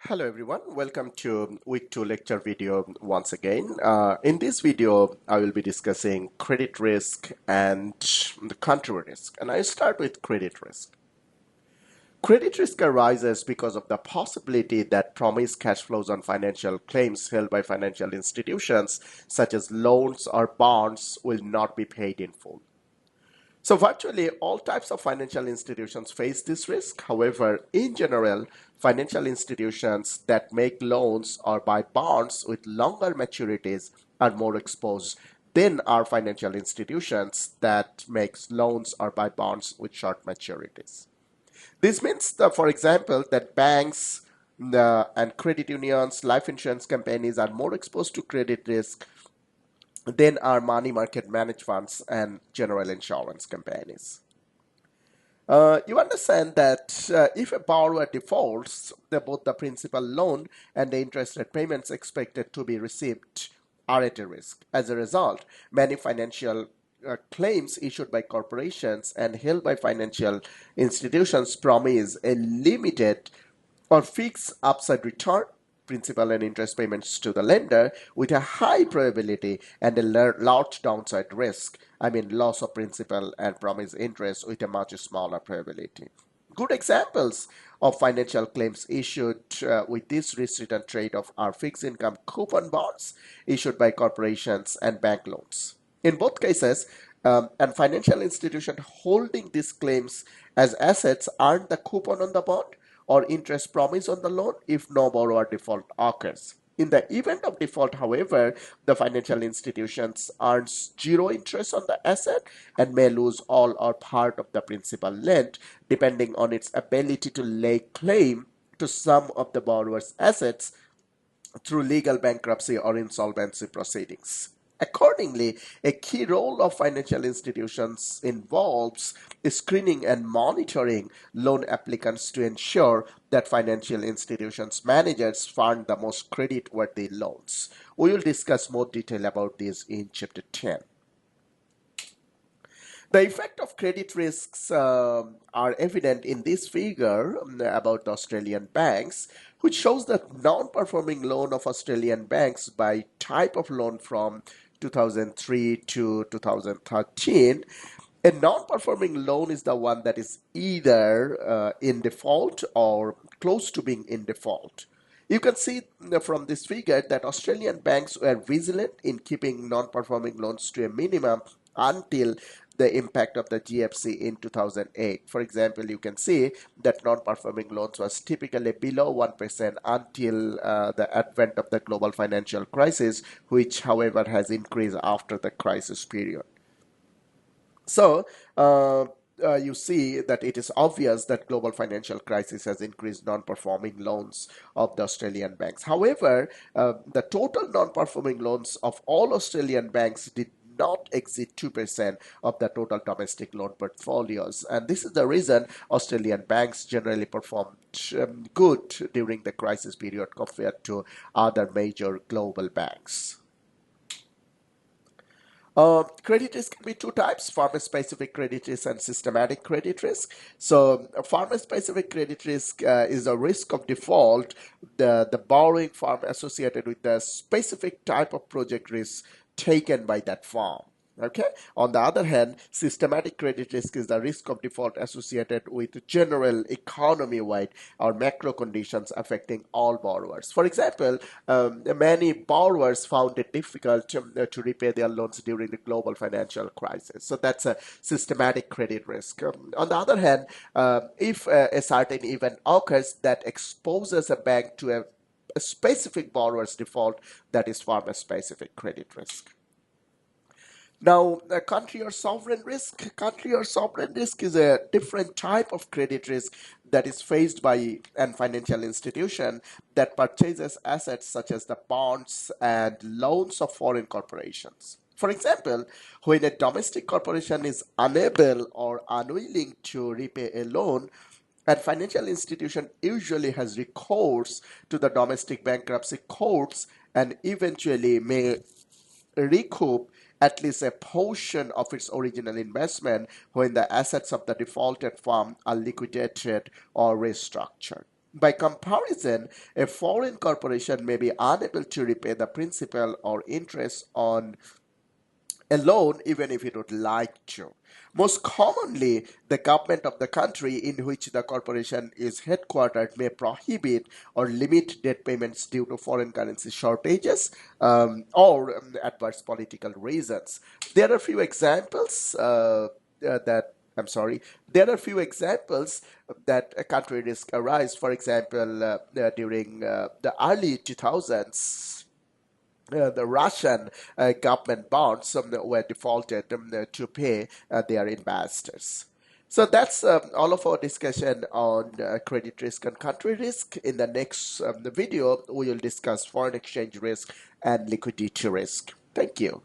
Hello everyone, welcome to week 2 lecture video once again. In this video, I will be discussing credit risk and the country risk. And I start with credit risk. Credit risk arises because of the possibility that promised cash flows on financial claims held by financial institutions, such as loans or bonds, will not be paid in full. So virtually all types of financial institutions face this risk. However, in general, financial institutions that make loans or buy bonds with longer maturities are more exposed than our financial institutions that makes loans or buy bonds with short maturities. This means that, for example, that banks and credit unions, life insurance companies are more exposed to credit risk than are money market managed funds and general insurance companies. You understand that if a borrower defaults, both the principal loan and the interest rate payments expected to be received are at a risk. As a result, many financial claims issued by corporations and held by financial institutions promise a limited or fixed upside return, principal and interest payments to the lender, with a high probability and a large downside risk. I mean, loss of principal and promised interest with a much smaller probability. Good examples of financial claims issued with this risk return trade off are fixed income coupon bonds issued by corporations and bank loans. In both cases, and financial institution holding these claims as assets earn the coupon on the bond or interest promised on the loan if no borrower default occurs. In the event of default, however, the financial institutions earns zero interest on the asset and may lose all or part of the principal lent, depending on its ability to lay claim to some of the borrower's assets through legal bankruptcy or insolvency proceedings. Accordingly, a key role of financial institutions involves screening and monitoring loan applicants to ensure that financial institutions managers fund the most creditworthy loans. We will discuss more detail about this in chapter 10. The effect of credit risks are evident in this figure about the Australian banks, which shows the non-performing loan of Australian banks by type of loan from 2003 to 2013. A non-performing loan is the one that is either in default or close to being in default. You can see from this figure that Australian banks were vigilant in keeping non-performing loans to a minimum until the impact of the GFC in 2008. For example, you can see that non-performing loans was typically below 1% until the advent of the global financial crisis, which, however, has increased after the crisis period. So, you see that it is obvious that global financial crisis has increased non-performing loans of the Australian banks. However, the total non-performing loans of all Australian banks did not exceed 2% of the total domestic loan portfolios. And this is the reason Australian banks generally performed good during the crisis period compared to other major global banks. Credit risk can be two types: firm-specific credit risk and systematic credit risk. So, firm-specific credit risk is a risk of default, the borrowing firm associated with the specific type of project risk taken by that firm. Okay. On the other hand, systematic credit risk is the risk of default associated with general economy-wide or macro conditions affecting all borrowers. For example, many borrowers found it difficult to repay their loans during the global financial crisis. So that's a systematic credit risk. On the other hand, if a certain event occurs that exposes a bank to a specific borrower's default, that is firm-specific credit risk. Now, country or sovereign risk. Country or sovereign risk is a different type of credit risk that is faced by an financial institution that purchases assets such as the bonds and loans of foreign corporations. For example, when a domestic corporation is unable or unwilling to repay a loan, a financial institution usually has recourse to the domestic bankruptcy courts and eventually may recoup at least a portion of its original investment when the assets of the defaulted firm are liquidated or restructured. By comparison, a foreign corporation may be unable to repay the principal or interest on a loan even if it would like to. Most commonly, the government of the country in which the corporation is headquartered may prohibit or limit debt payments due to foreign currency shortages or adverse political reasons. There are few examples that I'm sorry. There are few examples that a country risk arise. For example, during the early 2000s, the Russian government bonds were defaulted to pay their investors. So that's all of our discussion on credit risk and country risk. In the next the video, we will discuss foreign exchange risk and liquidity risk. Thank you.